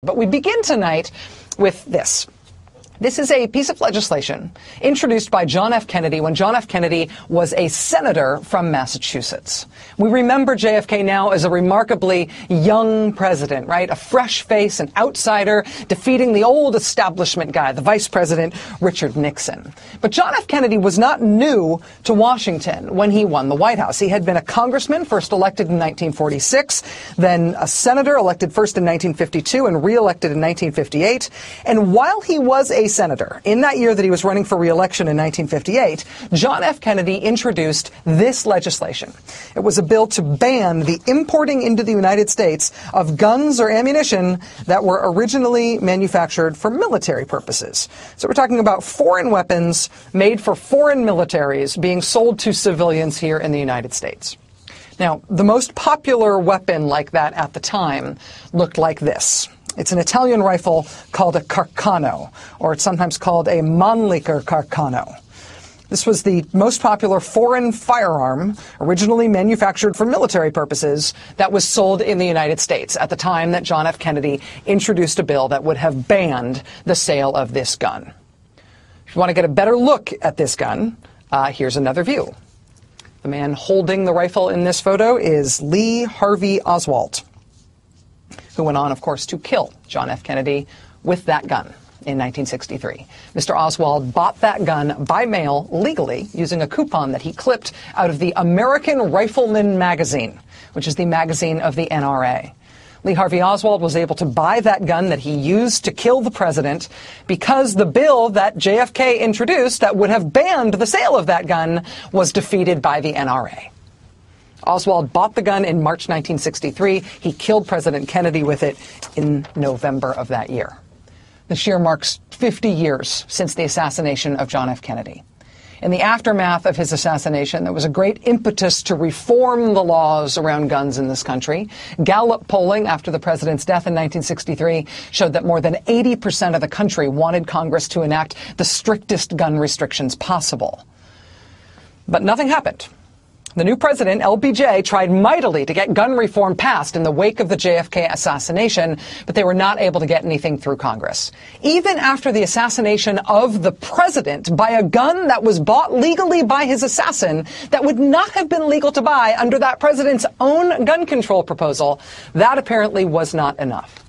But we begin tonight with this. This is a piece of legislation introduced by John F. Kennedy when John F. Kennedy was a senator from Massachusetts. We remember JFK now as a remarkably young president, right? A fresh face, an outsider, defeating the old establishment guy, the vice president, Richard Nixon. But John F. Kennedy was not new to Washington when he won the White House. He had been a congressman, first elected in 1946, then a senator, elected first in 1952 and re-elected in 1958. And while he was a senator, in that year that he was running for re-election in 1958, John F. Kennedy introduced this legislation. It was a bill to ban the importing into the United States of guns or ammunition that were originally manufactured for military purposes. So we're talking about foreign weapons made for foreign militaries being sold to civilians here in the United States. Now, the most popular weapon like that at the time looked like this. It's an Italian rifle called a Carcano, or it's sometimes called a Mannlicher Carcano. This was the most popular foreign firearm, originally manufactured for military purposes, that was sold in the United States at the time that John F. Kennedy introduced a bill that would have banned the sale of this gun. If you want to get a better look at this gun, here's another view. The man holding the rifle in this photo is Lee Harvey Oswald, who went on, of course, to kill John F. Kennedy with that gun in 1963. Mr. Oswald bought that gun by mail legally using a coupon that he clipped out of the American Rifleman magazine, which is the magazine of the NRA. Lee Harvey Oswald was able to buy that gun that he used to kill the president because the bill that JFK introduced that would have banned the sale of that gun was defeated by the NRA. Oswald bought the gun in March 1963. He killed President Kennedy with it in November of that year. This year marks 50 years since the assassination of John F. Kennedy. In the aftermath of his assassination, there was a great impetus to reform the laws around guns in this country. Gallup polling after the president's death in 1963 showed that more than 80% of the country wanted Congress to enact the strictest gun restrictions possible. But nothing happened. The new president, LBJ, tried mightily to get gun reform passed in the wake of the JFK assassination, but they were not able to get anything through Congress. Even after the assassination of the president by a gun that was bought legally by his assassin that would not have been legal to buy under that president's own gun control proposal, that apparently was not enough.